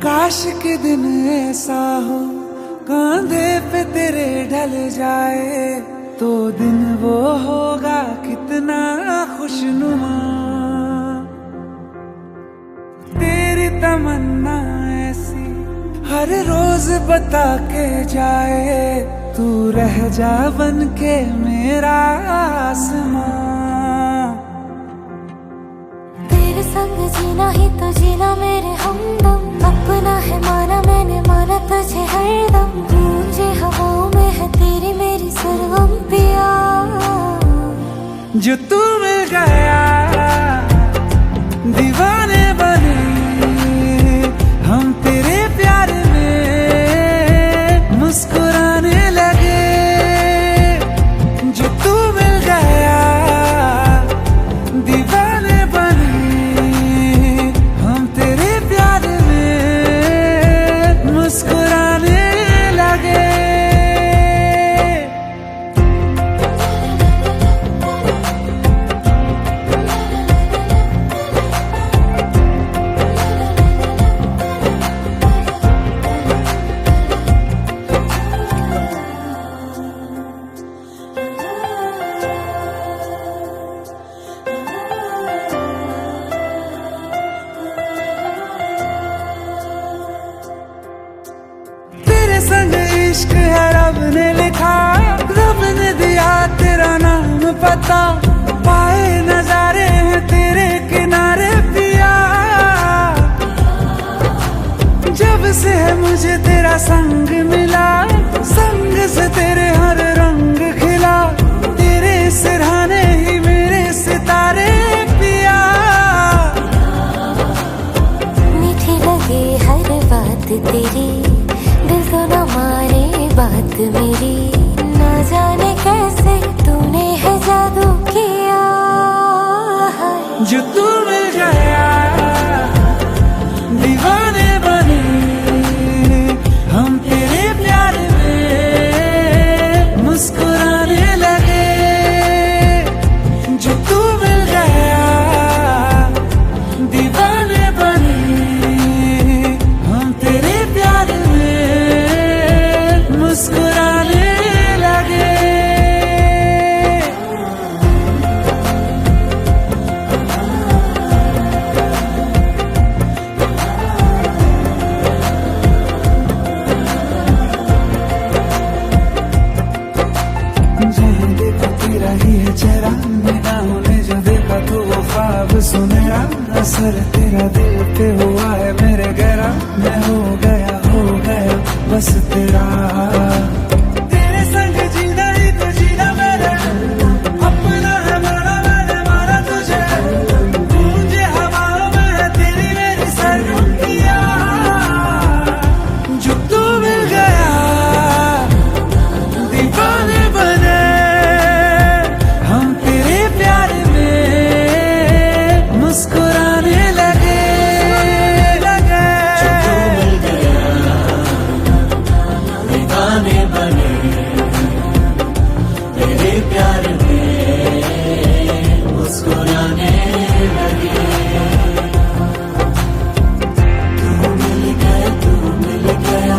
काश के दिन ऐसा हो कांधे पे तेरे ढल जाए तो दिन वो होगा कितना खुशनुमा। तेरी तमन्ना ऐसी हर रोज बता के जाए तू रह जा बन के मेरा आसमां। तेरे संग जीना ही तो जीना मेरे हमदम, अपना है माना मैंने माना तुझे हरदम। गूंजे हवाओं में है तेरी मेरी सर्वम पिया। जो तू मिल गया दीवाने बने हम तेरे प्यार में मुस्कुराने लगे। जो तू मिल गया दीवाने बने हम तेरे प्यार में मुस्कुराने लगे। संग इश्क है रब ने लिखा, रब ने दिया तेरा नाम पता। पाए नजारे हैं तेरे किनारे पिया। जब से है मुझे तेरा संग मिला, संग से तेरे हर रंग खिला। तेरे सिरहाने ही मेरे सितारे पिया। मीठी लगे हर बात तेरी, दिल तो न माने बात मेरी। ना जाने कैसे तूने है जादू किया है। जो तू मिल गया दीवाने बने हम तेरे प्यार में मुस्कुराने लगे। जो तू मिल गया दीवाने बने हम तेरे प्यार में मुस्कुराने लगे। जहाँ देखा तेरा ही है चेहरा, निगाहों ने जो देखा तो वो ख्वाब सुनहरा। असर तेरा दिल पे हुआ है मेरे गहरा। मैं हो गया बस तेरा। तेरे संग जीना ही तो जीना मेरे, अपना है माना मैंने माना तुझे। गूंजे हवाओं में है तेरी मेरी सरगुजिया। जो तू मिल गया दीवाने बने हम तेरे प्यार में मुस्कुराने लगे। दीवाने बने तेरे प्यार में मुस्कुराने लगे। तू मिल गया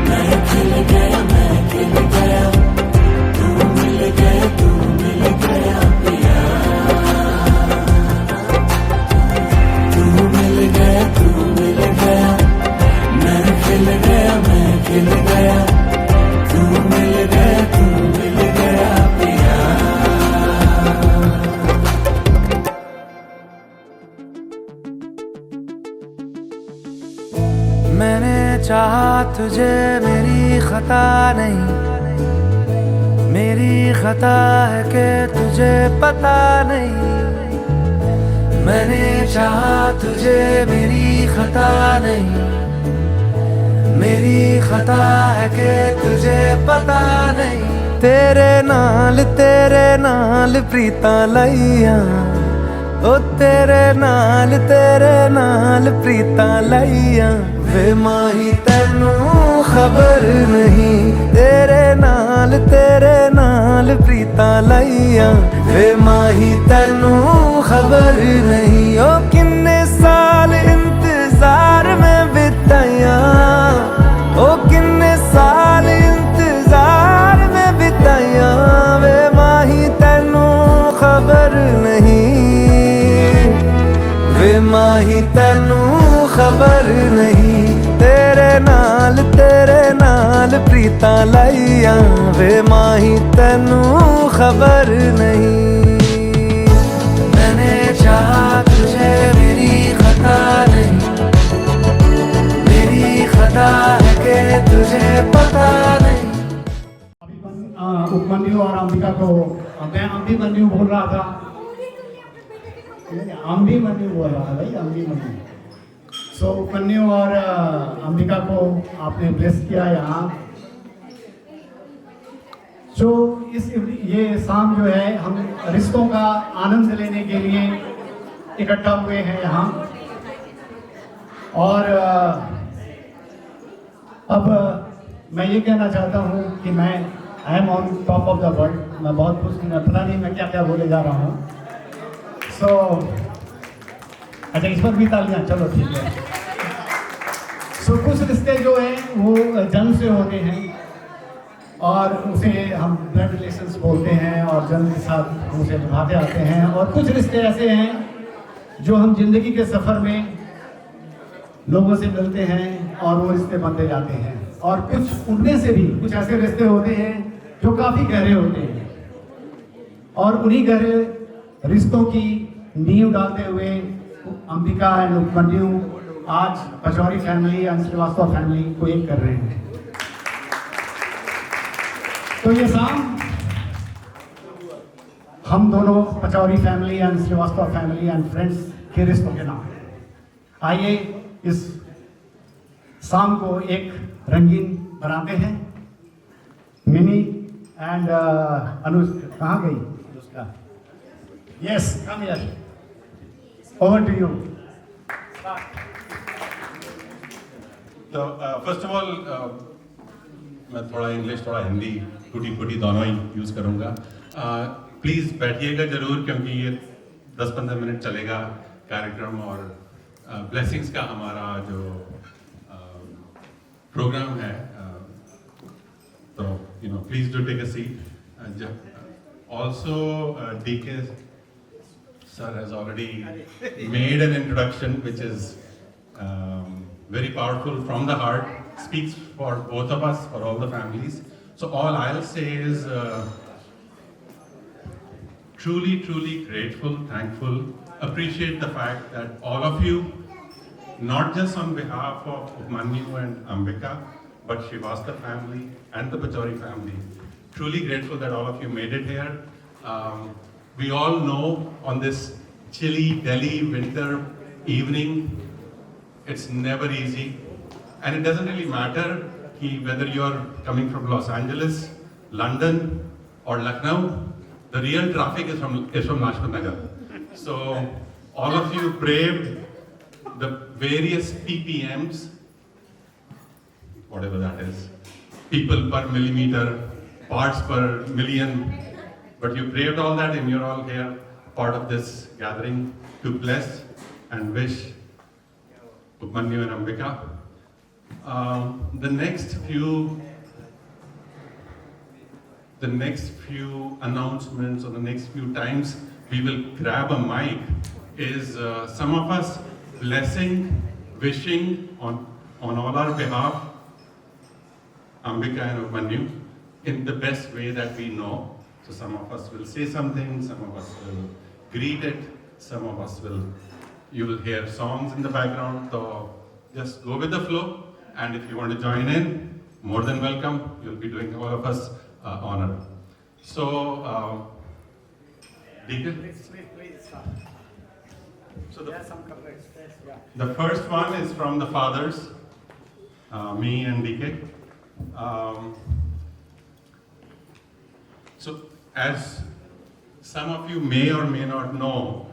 मैं खिल गया तू मिल गया पिया। तू मिल गया मैं खिल गया तू मिल गया पिया। मैंने चाहा तुझे मेरी खता नहीं, मेरी खता है कि तुझे पता नहीं। मैंने चाहा तुझे मेरी खता नहीं, मेरी खता है कि तुझे पता नहीं। तेरे नाल प्रीता लाइया, ओ तेरे नाल प्रीता लाइया। वे माही तेनू खबर नहीं, तेरे नाल प्रीता लाइया। वे माही तेनू खबर नहीं, ओ किन्ने साल इंतजार में बिताई। नाल तेरे नाल प्रीता लाइया वे माही तेनू खबर नहीं। मैंने चाहा तुझे मेरी खता नहीं, मेरी खता है कि तुझे पता नहीं। उपमन्यु और अंबिका को मैं अभिमन्यु बोल रहा था, अभिमन्यु बोल रहा था भाई, अभिमन्यु। सो उपमन्यु और अंबिका को आपने ब्लेस किया यहाँ। जो ये शाम जो है हम रिश्तों का आनंद लेने के लिए इकट्ठा हुए हैं यहाँ। और अब मैं ये कहना चाहता हूँ कि मैं I am on top of the world. मैं बहुत खुश हूँ, पता नहीं मैं क्या क्या बोले जा रहा हूँ। सो अच्छा, इस पर भी तालियां, चलो ठीक है। सो कुछ रिश्ते जो हैं वो जन्म से होते हैं और उसे हम ब्लड रिलेशंस बोलते हैं और जन्म के साथ उसे निभाते आते हैं। और कुछ रिश्ते ऐसे हैं जो हम जिंदगी के सफ़र में लोगों से मिलते हैं और वो रिश्ते बनते जाते हैं। और कुछ उनमें से भी कुछ ऐसे रिश्ते होते हैं जो काफ़ी गहरे होते हैं और उन्हीं गहरे रिश्तों की नींव डालते हुए अंबिका एंड उपमन्यु आज Pachauri family and Srivastava family को एक कर रहे हैं। तो ये शाम हम दोनों Pachauri family and Srivastava family and friends के रिश्तों के नाम है। आइए इस शाम को एक रंगीन बनाते हैं। मिनी एंड अनुज कहाँ गई उसका? Yes, come here, over to you. तो फर्स्ट ऑफ ऑल मैं थोड़ा इंग्लिश थोड़ा हिंदी टूटी फूटी दोनों ही यूज़ करूँगा। प्लीज़ बैठिएगा ज़रूर, क्योंकि ये 10-15 मिनट चलेगा कार्यक्रम और ब्लेसिंग्स का हमारा जो प्रोग्राम है। तो you know please do take a seat. Also DK sir has already made an introduction which is very powerful from the heart, speaks for both of us, for all the families. So all I'll say is truly grateful, thankful, appreciate the fact that all of you, not just on behalf of Upmanyu and Ambika, but Shrivastava family and the Pachori family, truly grateful that all of you made it here. We all know on this chilly Delhi winter evening, it's never easy, and it doesn't really matter whether you're coming from Los Angeles, London, or Lucknow. The real traffic is from Lajpat Nagar. So all of you braved the various ppms, whatever that is, people per millimeter, parts per million. But you braved all that and you're all here, part of this gathering, to bless and wish Upmanyu and Ambika. The next few announcements or the next few times we will grab a mic is some of us blessing, wishing on all our behalf Ambika and Upmanyu in the best way that we know. So some of us will say something, some of us will greet it, some of us you will hear songs in the background. So just go with the flow, and if you want to join in, more than welcome. You'll be doing all of us honor. So, Deacon? Please. So the first one is from the fathers, me and DK. So, as some of you may or may not know,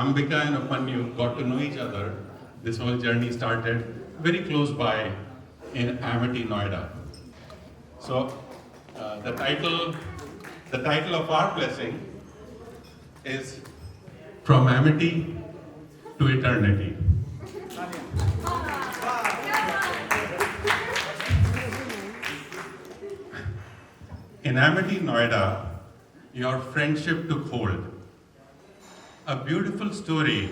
Ambika and Upmanyu got to know each other. This whole journey started very close by in Amity, Noida. So, the title of our blessing is From Amity to Eternity. In Amity, Noida, your friendship took hold. A beautiful story,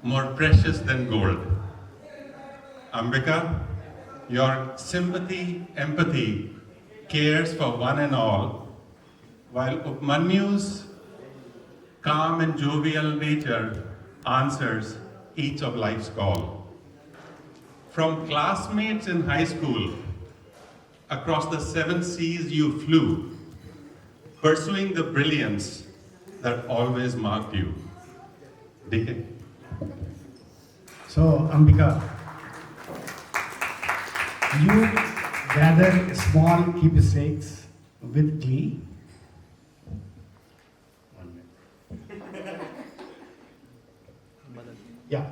more precious than gold. Ambika, your sympathy, empathy, cares for one and all, while Upmanyu's calm and jovial nature answers each of life's call. From classmates in high school, across the 7 seas you flew, pursuing the brilliance that always marked you. DK. So, Ambika, you gather small keepsakes with glee. Yeah.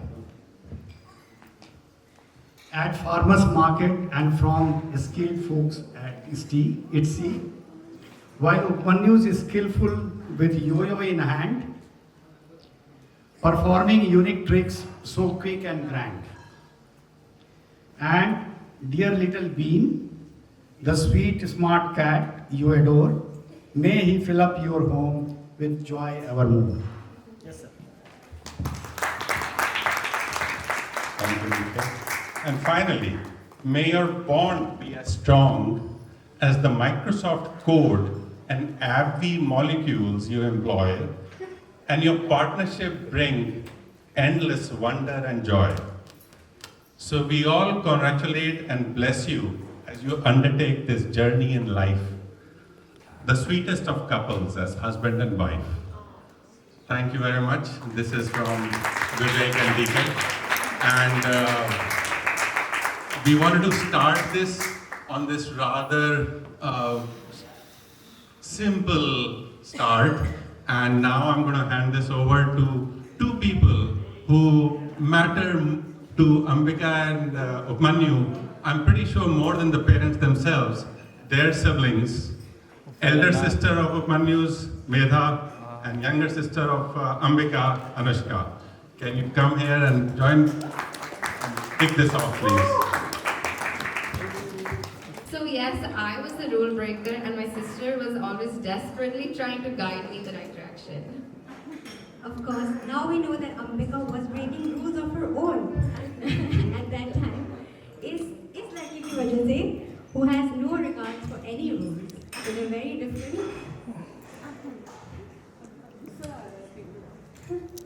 At farmers market and from skilled folks at ITSE, while Upmanyu is skillful with yo-yo in hand, performing unique tricks so quick and grand. And dear little bean, the sweet smart cat you adore, may he fill up your home with joy evermore. Yes, sir. Thank you, DK. And finally, may your bond be as strong as the Microsoft code and AbbVie molecules you employ, and your partnership bring endless wonder and joy. So we all congratulate and bless you as you undertake this journey in life, the sweetest of couples as husband and wife. Thank you very much. This is from Vivek and DK. And we wanted to start this on this rather simple start, and now I'm going to hand this over to 2 people who matter to Ambika and Upmanyu, I'm pretty sure more than the parents themselves, their siblings, elder sister of Upmanyu's, Medha, and younger sister of Ambika, Anushka. Can you come here and join? Kick this off, please. So yes, I was the rule breaker and my sister was always desperately trying to guide me in the right direction. Of course, now we know that Ambika was breaking rules of her own at that time. It's like ki wajah se, who has no regards for any rules. So they're very different.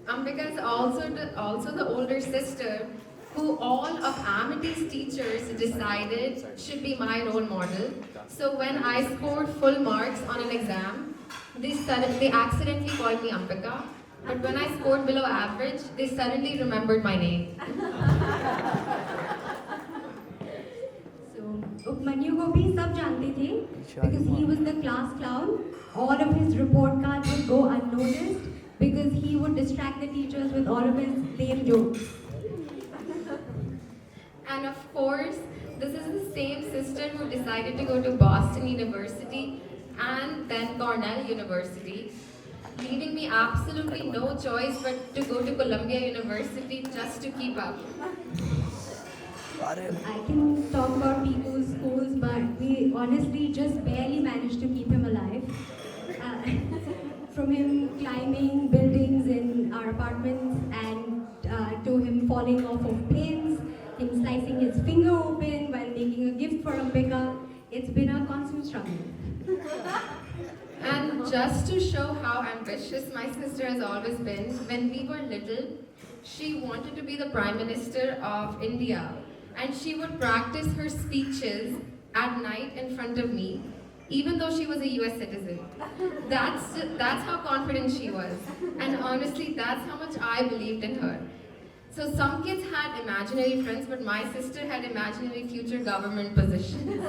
Ambika is also the older sister who all of Amity's teachers decided should be my role model. So when I scored full marks on an exam, they accidentally called me Ambika. But when I scored below average, they suddenly remembered my name. So Upmanyu ko bhi sab jante the because he was the class clown. All of his report cards would go unnoticed because he would distract the teachers with all of his lame jokes. And of course, this is the same sister who decided to go to Boston University and then Cornell University, leaving me absolutely no choice but to go to Columbia University just to keep up. I can talk about people's schools, but we honestly just barely managed to keep him alive. From him climbing buildings in our apartments and to him falling off of planes, him slicing his finger open while making a gift for Ambika, it's been a constant struggle. And just to show how ambitious my sister has always been, when we were little, she wanted to be the Prime Minister of India. And she would practice her speeches at night in front of me, even though she was a US citizen. That's how confident she was. And honestly, that's how much I believed in her. So some kids had imaginary friends, but my sister had imaginary future government positions.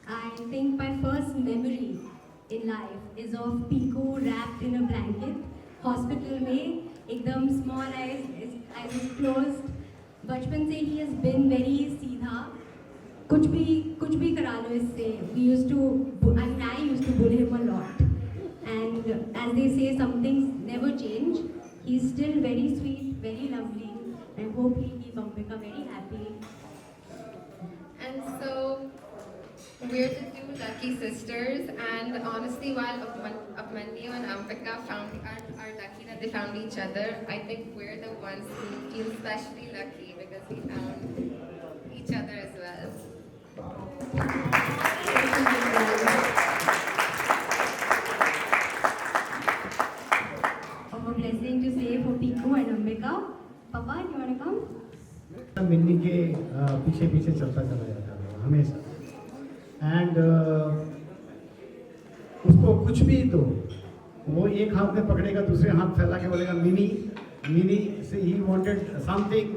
I think my first memory in life is of Piku wrapped in a blanket, hospital में, एकदम small eyes was closed. बचपन से he has been very सीधा, कुछ भी करा लो इससे. I used to bully him a lot. And as they say, some things never change. He's still very sweet, very lovely. I hope he'll keep Ambika very happy. And so we're the two lucky sisters, and honestly, while Upmanyu and Ambika are lucky that they found each other, I think we're the ones who feel especially lucky because we found each other as well. Of a blessing to say for Piku and Ambika. Papa, you want to come? Minni के पीछे पीछे चलता चला जाता है हमेशा and उसको कुछ भी तो वो एक हाथ में पकड़ेगा दूसरे हाथ फैला के बोलेगा मिनी मिनी से ही wanted something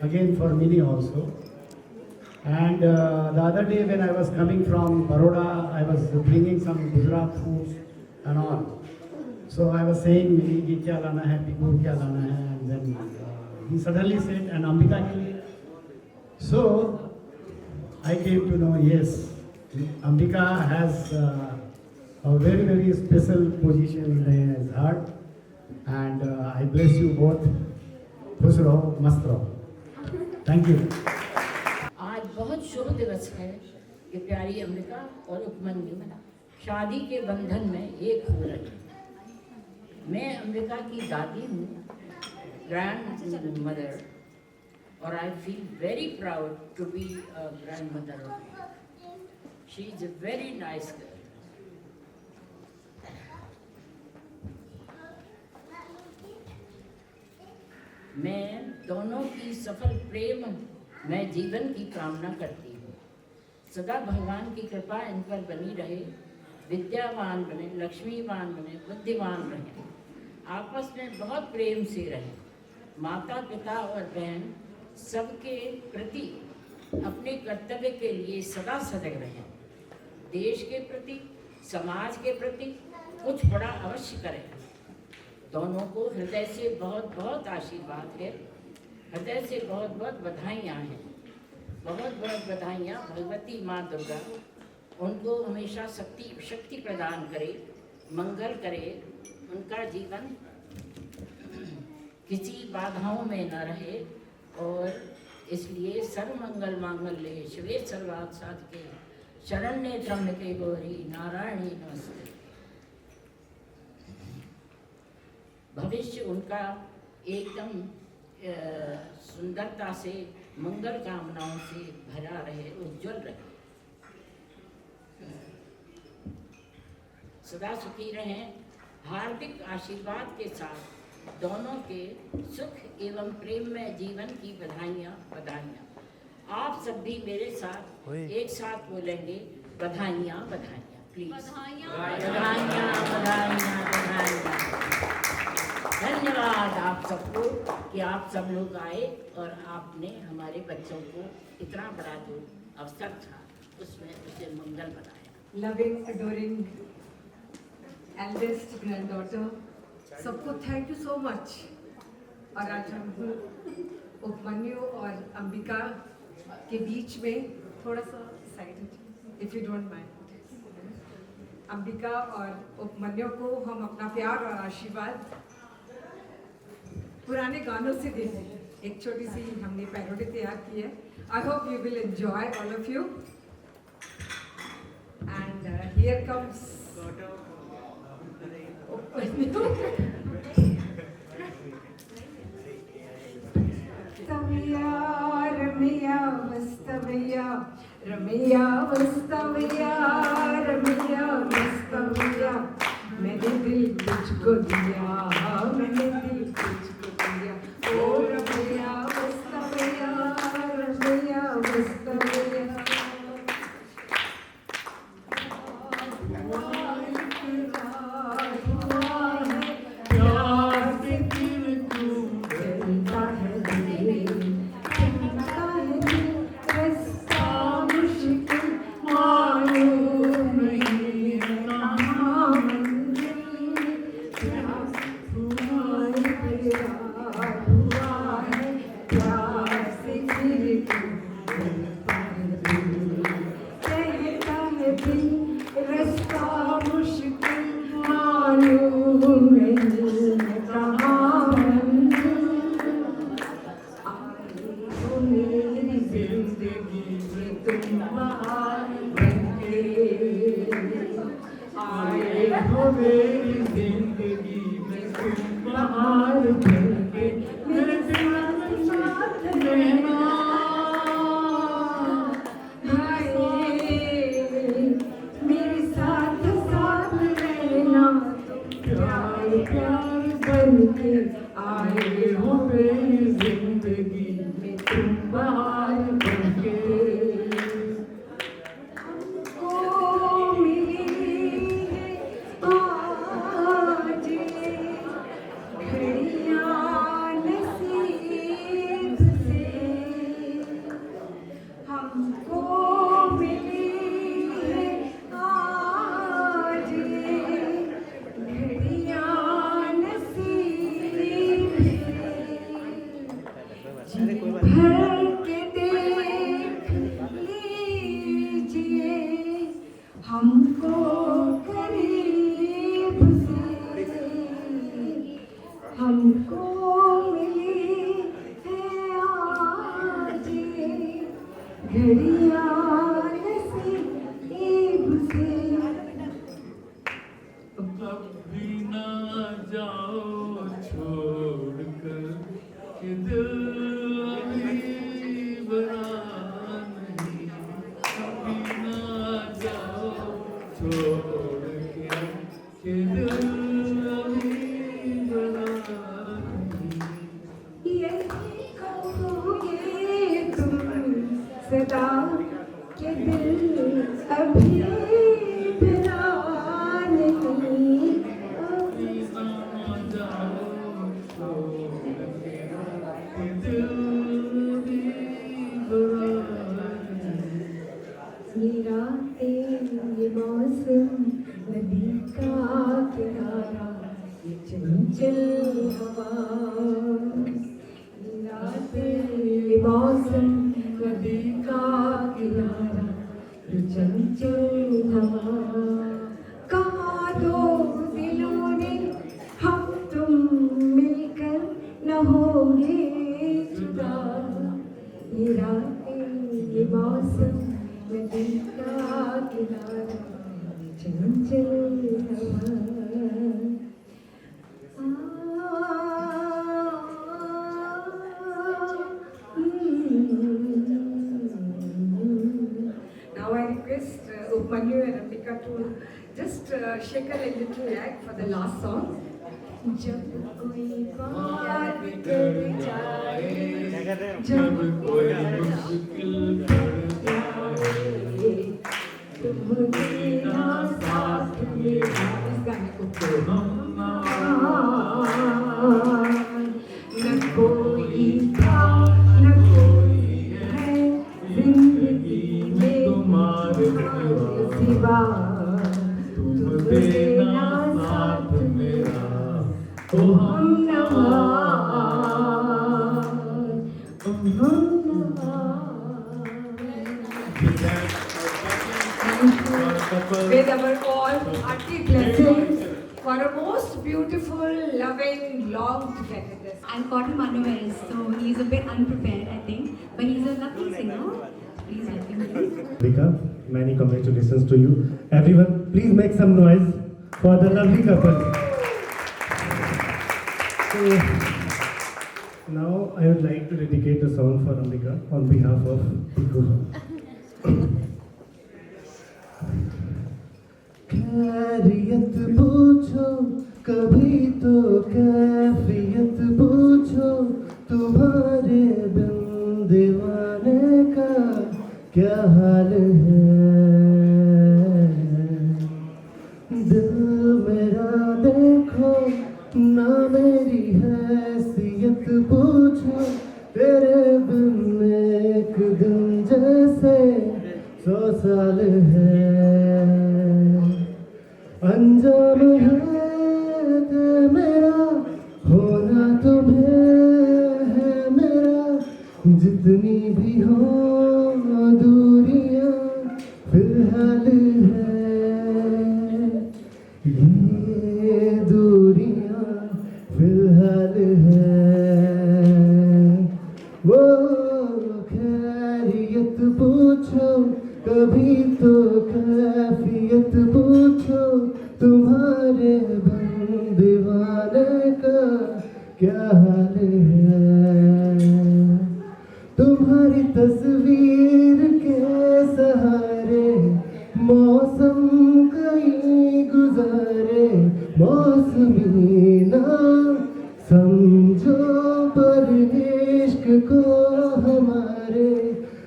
again for Mini also and the other day when I was coming from Baroda I was bringing some Gujarat foods and all so I was saying Mini की क्या लाना है पिकू क्या लाना है and then he suddenly said, and Ambika ke liye. So, I came to know, yes, Ambika has a very, very special position in his heart. And I bless you both. खुश रहो, मस्त रहो. Thank you. आज बहुत शुभ दिवस है कि प्यारी अम्बिका और उपमन्यु शादी के बंधन में एक हो रहे। मैं अम्बिका की दादी हूँ, grandmother, or I feel very proud to be a grandmother of her. She is a very nice girl. मैं दोनों की सफल प्रेम में जीवन की कामना करती हूँ। सदा भगवान की कृपा इन पर बनी रहे, विद्यावान बने, लक्ष्मीवान बने, बुद्धिमान रहे, आपस में बहुत प्रेम से रहे, माता पिता और बहन सबके प्रति अपने कर्तव्य के लिए सदा सजग रहें, देश के प्रति, समाज के प्रति कुछ बड़ा अवश्य करें। दोनों को हृदय से बहुत बहुत आशीर्वाद है, हृदय से बहुत बहुत बधाइयाँ हैं, बहुत बहुत बधाइयाँ। भगवती माँ दुर्गा उनको हमेशा शक्ति प्रदान करे, मंगल करे, उनका जीवन किसी बाधाओं में न रहे, और इसलिए सर्वमंगल मांगल्ये शिवे सर्वार्थ साधके शरण्ये त्र्यंबके गौरी नारायणी नमस्ते। भविष्य उनका एकदम सुंदरता से, मंगल कामनाओं से भरा रहे, उज्जवल रहे, सदा सुखी रहें। हार्दिक आशीर्वाद के साथ दोनों के सुख एवं प्रेम में जीवन की बधाइयाँ बधाइयाँ। आप सब भी मेरे साथ एक साथ बोलेंगे, बधाइयाँ बधाइयाँ, प्लीज। बधाइयाँ बधाइयाँ बधाइयाँ। धन्यवाद आप सबको कि आप सब लोग आए और आपने हमारे बच्चों को इतना बड़ा जो अवसर था उसमें उसे मंगल बनाया। Loving, adoring eldest granddaughter, सबको थैंक यू सो मच। और आज हम उपमन्यु और अंबिका के बीच में थोड़ा सा side, if you don't mind, Ambika और उपमन्यु को हम अपना प्यार और आशीर्वाद पुराने गानों से देते हैं। एक छोटी सी हमने पैरोडी तैयार की है। I hope you will enjoy all of you. And here comes Ramaiya Vastavaiya Ramaiya Vastavaiya Ramaiya Vastavaiya, मैंने दिल तुझको दिया, मैंने दिल तुझको दिया, ओ रमिया वस्तवया रमिया वस्तवया। जिंदगी में तुम बाहर बन के हो मेरी जिंदगी में तुम बाहर बन के मेरे साथ रहना। मेरे साथ साथ रहना, प्यार प्यार बन के आए हो मेरी जिंदगी में तुम बाहर बन के। हमको मिली है आज घड़ियां नसीब से, हमको मिली है आज घड़ियां नसीब से। भर के देख लीजिए हमको करीब से, हमको मिली है आज घड़ियां नसीब से। कभी ना जाओ छोड़कर कि दिल अभी बना नहीं। कभी ना जाओ छोड़ के कि दिल अभी बना नहीं। यही कहोगे तुम सदा के दिल अभी भरा नहीं। कभी ना जाओ छोड़ के कि दिल अभी बना नहीं। ये रातें ये मौसम नदी का किनारा ये चंचल हवा, ये रातें ये मौसम नदी का किनारा ये चंचल हवा। कहा दो दिलों ने हम तुम मिलकर न होंगे जुदा, ये रातें ये मौसम नदी का किनारा चंचल हवा। Now I request Upmanyu and Ambika to just shake a little leg for the last song. जब कोई बात कर जाए, जब कोई मुश्किल पड़ जाए, तुम देना साथ मेरा, इस गाने को तो हम न कोई था न कोई है जिंदगी में तुम्हारे सिवा, तुम देना साथ मेरा तो हम with our all hearty blessings for a most beautiful, loving, long togetherness. And Cotton Manuel, so he's a bit unprepared, I think, but he's a lovely singer. Please welcome him. Ambika, many congratulations to you. Everyone, please make some noise for the lovely couple. So, now I would like to dedicate a song for Ambika on behalf of Piku. खैरियत पूछो कभी तो कैफियत पूछो, तुम्हारे बिन दीवाने का क्या हाल है। दिल मेरा देखो ना मेरी हैसियत पूछो, तेरे बिन एक दिन जैसे 100 साल है। अंजाम है मेरा होना तुम्हें है मेरा, जितनी भी हो दूरियां फिलहाल है। ये दूरियां फिलहाल है। वो खैरियत पूछो कभी तो कैफियत पूछो, तुम्हारे हाल है, तुम्हारी तस्वीर के सहारे मौसम कहीं गुजारे, मौसमी ना समझो पर इश्क को हमारे,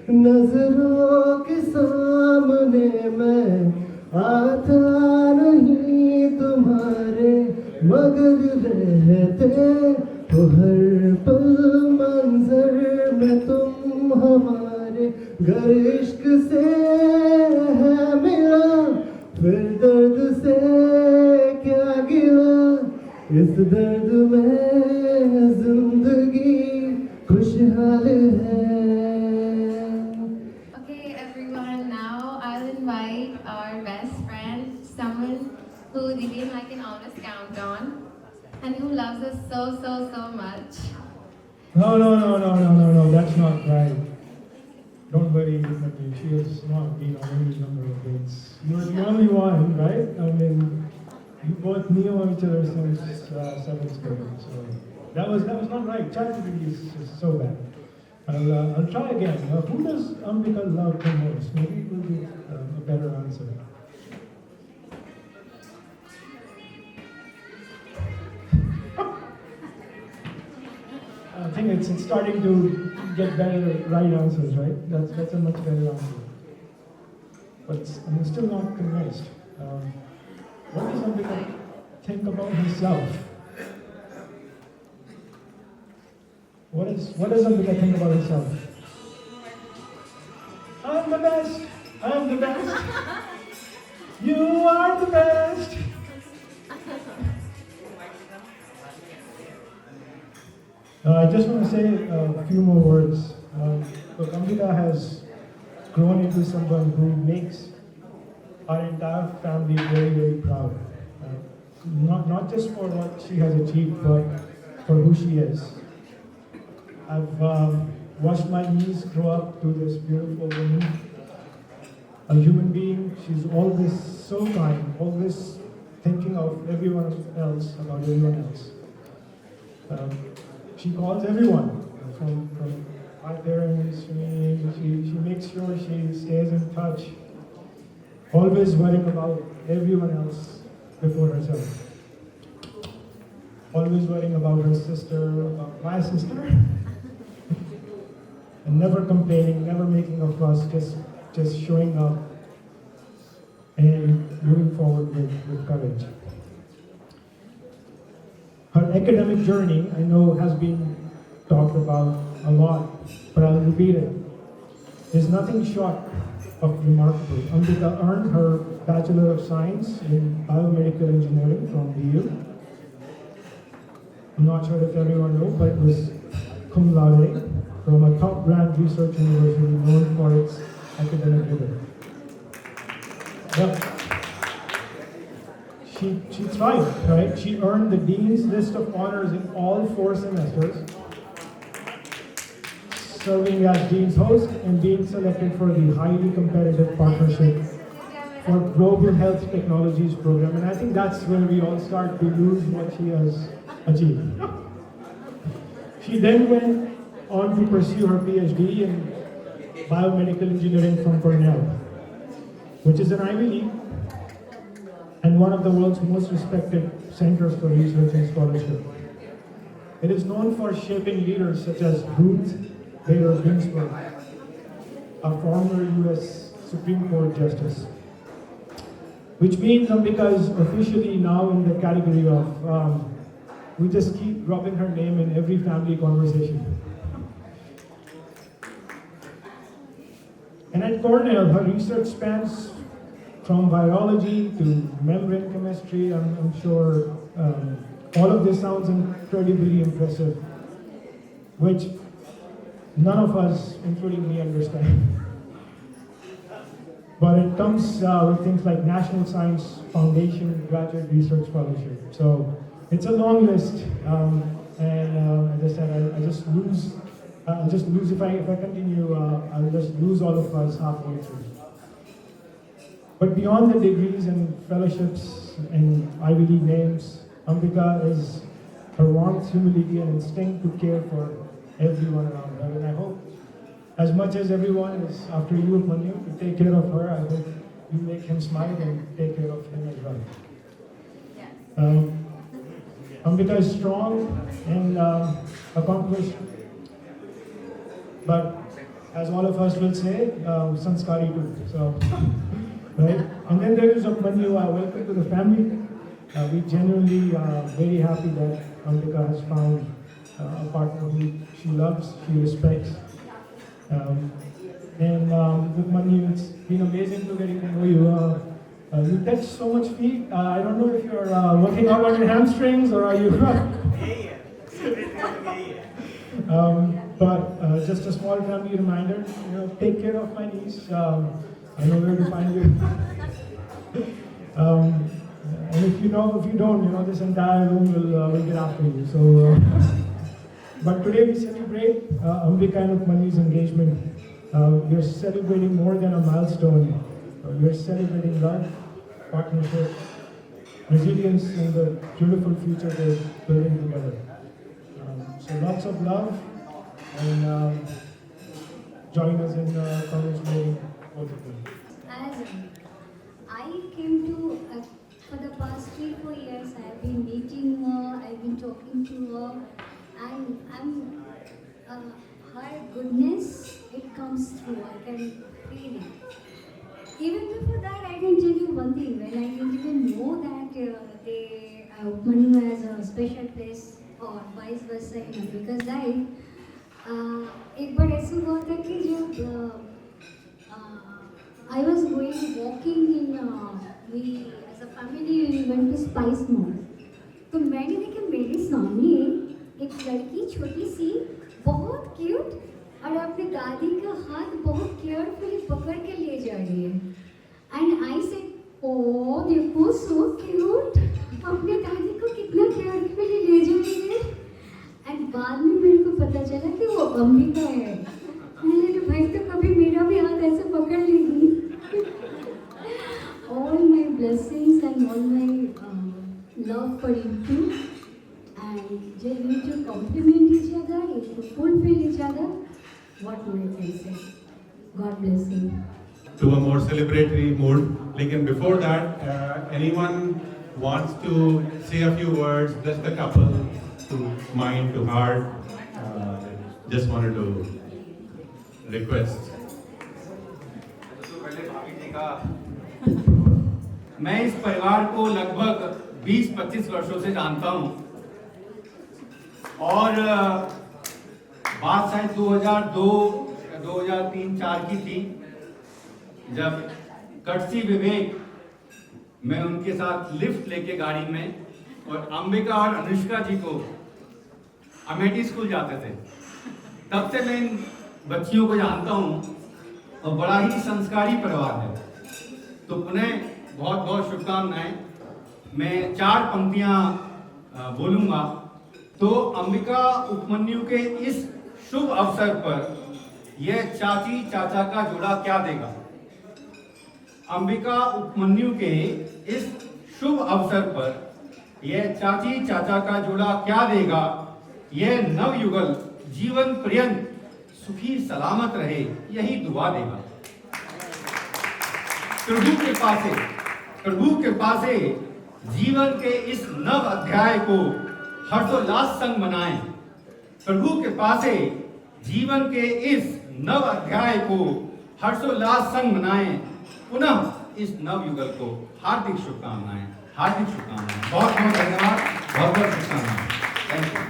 नजरों के सामने मैं आता नहीं तुम्हारे, मगर रहते हो हर पल मंजर में तुम हमारे, गर इश्क से है मिला फिर दर्द से क्या गिला, इस दर्द में जिंदगी खुशहाल है. Okay, everyone, now I'll invite our best friend, someone who Didi and I can always count on, and who loves us so much. No, that's not right. Don't worry, Nati, she has not been on any number of dates. You're the only one, right? I mean, you both knew each other since 7th grade, so that was not right. ChatGPT is so bad. I'll try again. Who does Ambika love the most? Maybe it will be a better answer. I think it's starting to get better right answers, right? That's a much better answer. But I'm still not convinced. What does Ambika think about herself? What does Ambika think about herself? I'm the best. I'm the best. You are the best. I just want to say a few more words. Look, Ambika has grown into someone who makes our entire family very proud. Not just for what she has achieved, but for who she is. I've watched my niece grow up to this beautiful woman, a human being. She's always so kind, always thinking of everyone else, about everyone else. She calls everyone, from my parents to me. She makes sure she stays in touch, always worrying about everyone else before herself. Always worrying about her sister, about my sister. And never complaining, never making a fuss, just showing up and moving forward with courage. Her academic journey, I know, has been talked about a lot, but I'll repeat it. Is nothing short of remarkable. Ambika earned her Bachelor of Science in Biomedical Engineering from BU. I'm not sure if everyone knows, but it was cum laude from a top ranked research university known for its academic rigor. Yep. She thrived, right? She earned the Dean's List of Honors in all 4 semesters, serving as Dean's host and being selected for the highly competitive partnership for Global Health Technologies program. And I think that's where we all start to lose what she has achieved. She then went on to pursue her PhD in Biomedical Engineering from Cornell, which is an Ivy League and one of the world's most respected centers for research and scholarship. It is known for shaping leaders such as Ruth Bader Ginsburg, a former US Supreme Court Justice. Which means Ambika is officially now in the category of, we just keep dropping her name in every family conversation. And at Cornell, her research spans from biology to membrane chemistry. I'm sure all of this sounds incredibly impressive, which none of us, including me, understand. But it comes with things like National Science Foundation Graduate Research Fellowship. So it's a long list, and as I said, I'll just lose if I continue. I'll just lose all of us halfway through. But beyond the degrees and fellowships and Ivy League names, Ambika is her warmth, humility, and instinct to care for everyone around her. And I hope, as much as everyone is after you, Manju, to take care of her, I hope you make him smile and take care of him as well. Ambika is strong and accomplished, but as all of us will say, sanskari too. So, right? And then there is Manju. Welcome to the family. We genuinely very happy that Ambika has found a partner who she loves, she respects. And with Manju, it's been amazing to getting to know you. You touch so much feet. I don't know if you're working out on your hamstrings or are you. But just a small family reminder, take care of my niece. I know where to find you. And if you don't, this entire room will get after you. So, but today we celebrate Ambika and Manju's engagement. We are celebrating more than a milestone. We are celebrating love, partnership, resilience, and the beautiful future we're building together. So lots of love, and join us in congratulating both of them. As I came to, for the past 3-4 years, I have been meeting her, I've been talking to her, and her goodness, it comes through, I can feel it. Even before that, I can tell you one thing, when I didn't even know that Manju has a special place और vice versa इन अम्बिका's life एक बार ऐसा हुआ था कि जब I was walking in we as a family we went to Spice Mall तो मैंने देखा मेरे सामने एक लड़की छोटी सी बहुत क्यूट और अपनी दादी का हाथ बहुत केयरफुली पकड़ के ले जा रही है and I said oh देखो so cute अपने दादी को कितना केयरफुली ले जा रही है एंड बाद में मेरे को पता चला कि वो अम्बिका है मैंने भाई तो कभी मेरा भी हाथ ऐसे पकड़ लेगी all my blessings and all my love for you two and they need to complement each other and to fulfill each other what more I can say God bless you to a more celebratory mood. Lekin before that, anyone wants to say a few words, bless the couple, to mind, to heart, just wanted to request. मैं इस परिवार को लगभग 20-25 वर्षों से जानता हूं और बात शायद 2002 या 2003-04 की थी जब कटसी विवेक मैं उनके साथ लिफ्ट लेके गाड़ी में और अंबिका और अनुष्का जी को अमेठी स्कूल जाते थे तब से मैं इन बच्चियों को जानता हूं और बड़ा ही संस्कारी परिवार है तो पुनः बहुत बहुत शुभकामनाएं मैं 4 पंक्तियां बोलूंगा तो अंबिका उपमन्यु के इस शुभ अवसर पर यह चाची चाचा का जोड़ा क्या देगा अंबिका उपमन्यु के इस शुभ अवसर पर यह चाची चाचा का जोड़ा क्या देगा यह नवयुगल जीवन पर्यंत सुखी सलामत रहे यही दुआ देगा प्रभु कृपा से जीवन के इस नव अध्याय को हर्षोल्लास संग मनाएं प्रभु कृपा से जीवन के इस नव अध्याय को हर्षोल्लास संग मनाएं पुनः इस नव युगल को हार्दिक शुभकामनाएं बहुत बहुत धन्यवाद बहुत बहुत शुभकामनाएं थैंक यू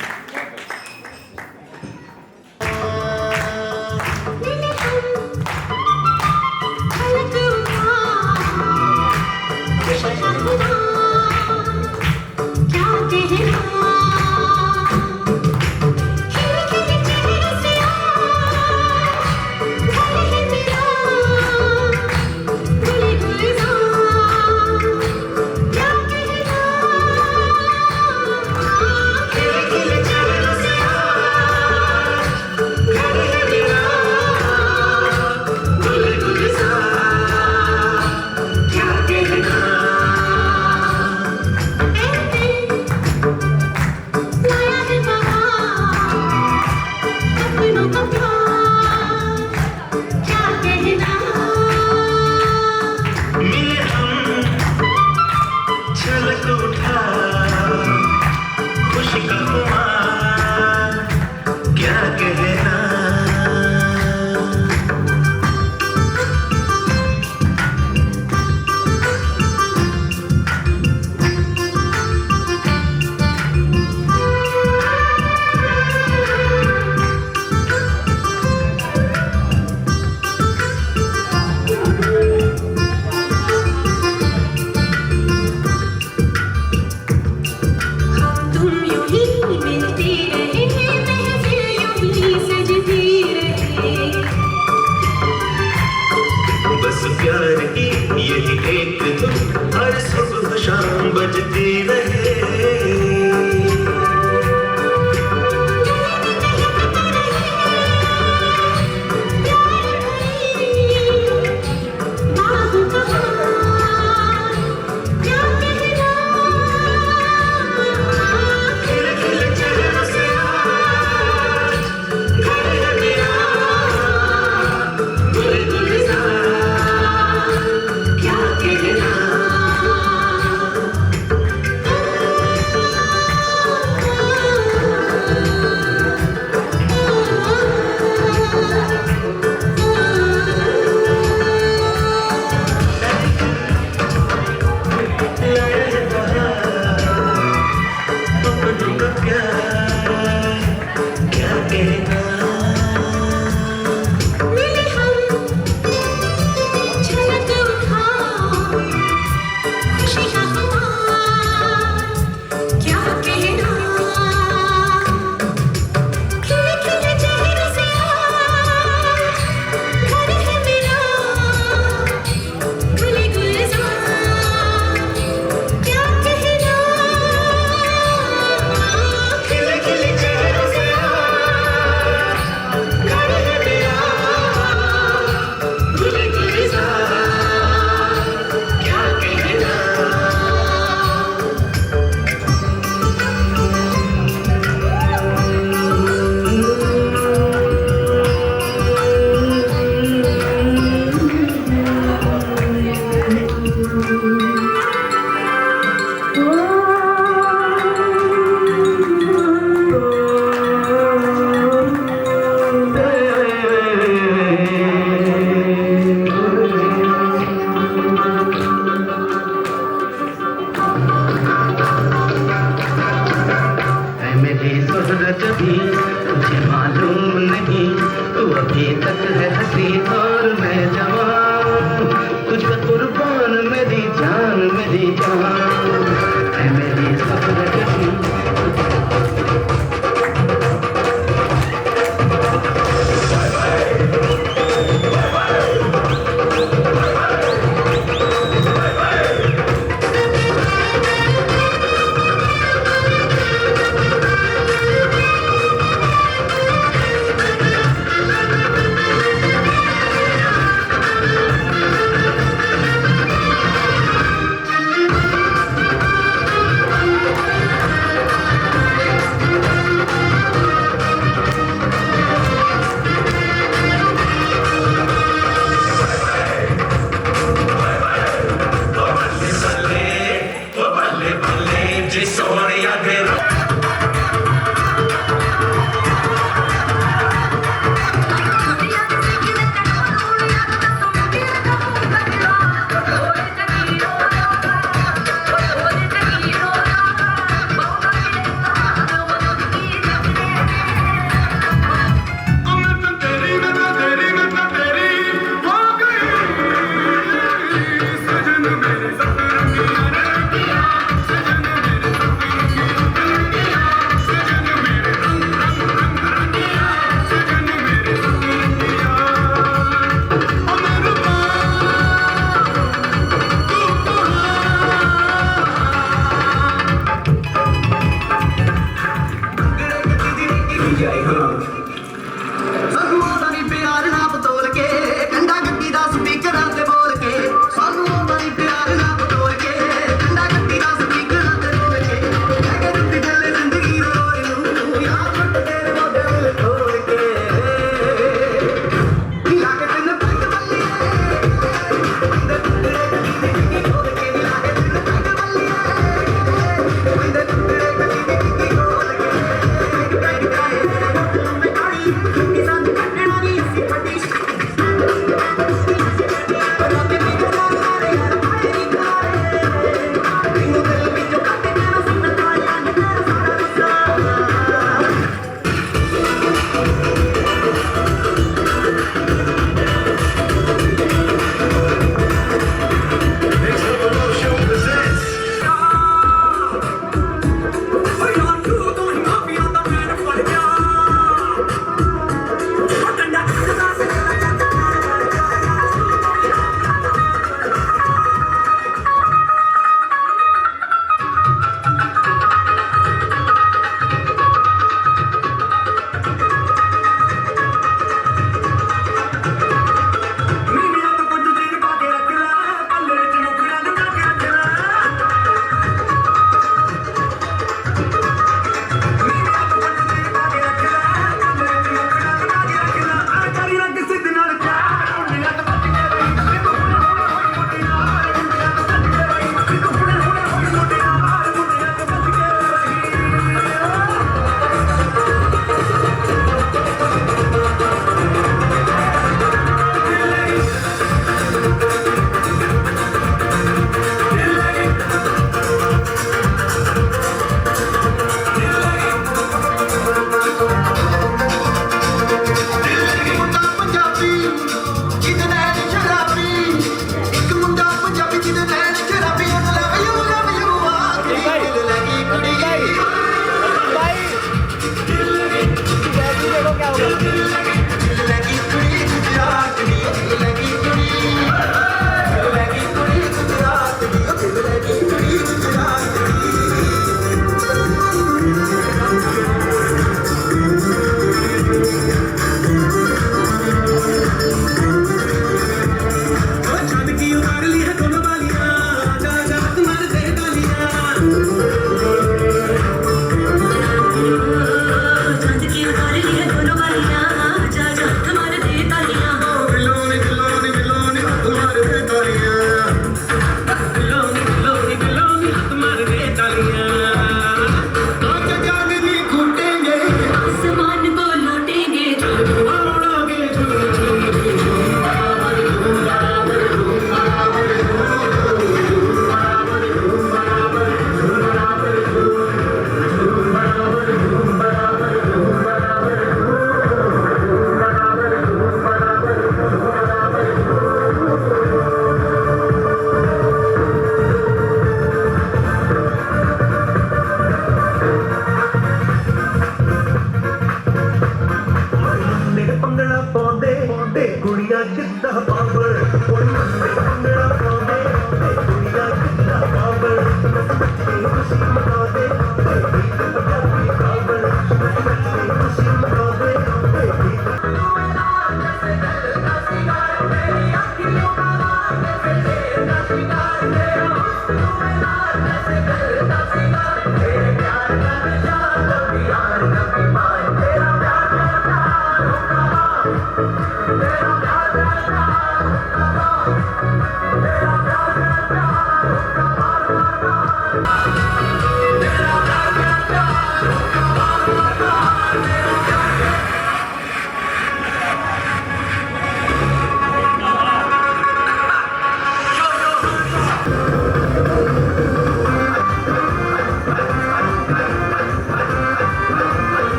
क्या तुझे मालूम नहीं तू अभी तक है हंसी और मैं जवान तुझ पे कुर्बान मेरी जान है मेरी सफर कहीं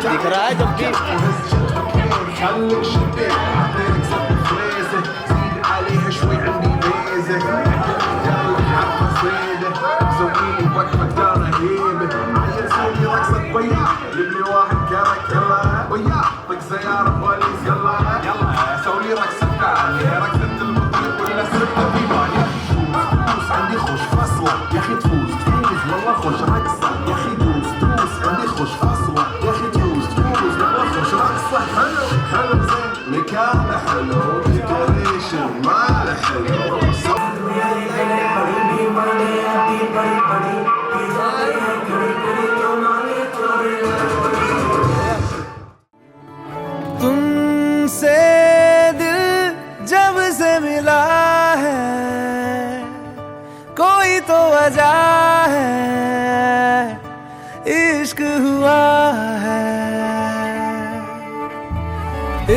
दिख रहा है जब कि خليك شبيك عطيك زق فريزة زيد عليها شوي عندي بيزة رجال حرفة صيدة سويلي وقفة دارة هيبة عشان سوي رقصة وياه جيبلي واحد كرك يلا وياه طق سيارة بوليس يلا يلا سوي رقصة ثانية رقصة المطير ولا سرقة في بالي دوس عندي خوش فصلة يا أخي تفوز والله خوش رقصة يا أخي دوس عندي خوش فصلة يا أخي تفوز والله خوش رقصة حلو حلو زين مكانه حلو ديكوريشن ماله حلو तुमसे दिल जब से मिला है कोई तो वजह है इश्क हुआ है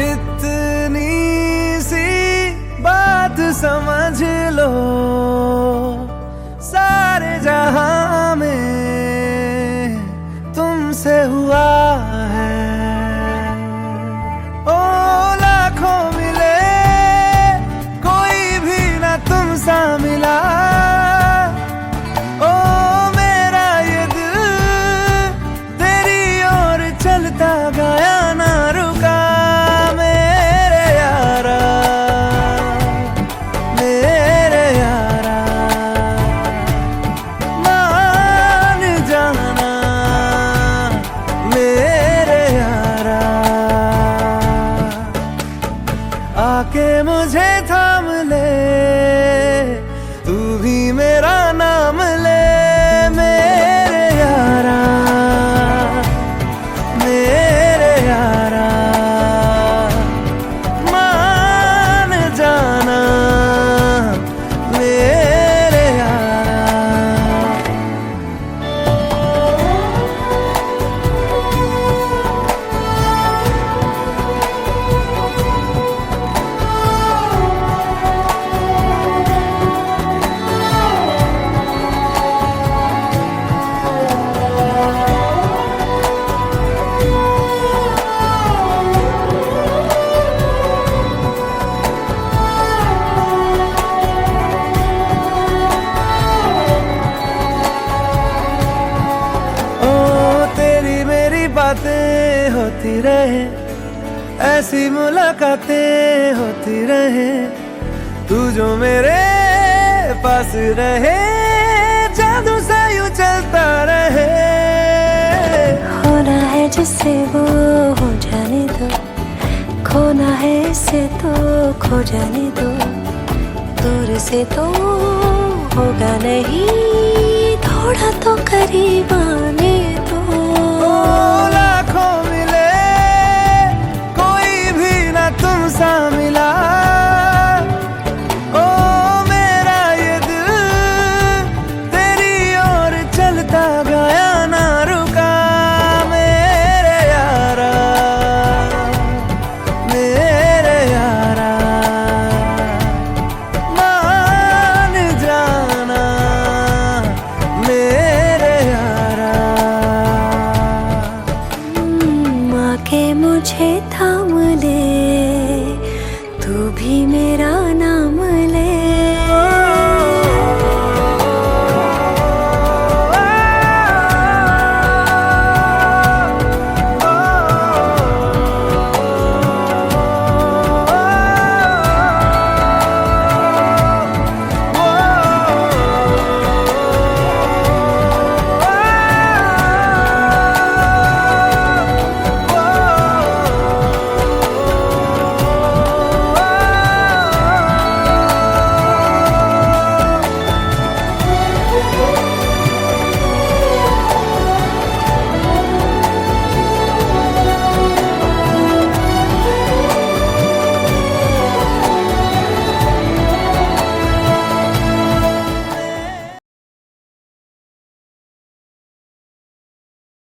इतनी सी बात समझ लो सारे जहां में तुमसे हुआ है ओ लाखों मिले कोई भी ना तुम सा मिला ओ मेरा ये दिल तेरी ओर चलता गया ना रुका मेरे यारा मान जाना मेरे बातें होती रहे, ऐसी मुलाकातें होती रहे, तू जो मेरे पास रहे, जादू सा यूं चलता रहे। होना है जिससे वो हो जाने दो, खोना है इससे तो खो जाने दो, दूर से तो होगा नहीं, थोड़ा तो करीब आने दो। लाखों मिले कोई भी ना तुम सा मिला, ओ मेरा ये दिल तेरी ओर चलता गया ना रुका। मेरे यारा, मेरे यारा, मान जाना मेरे यारा। आके मुझे थाम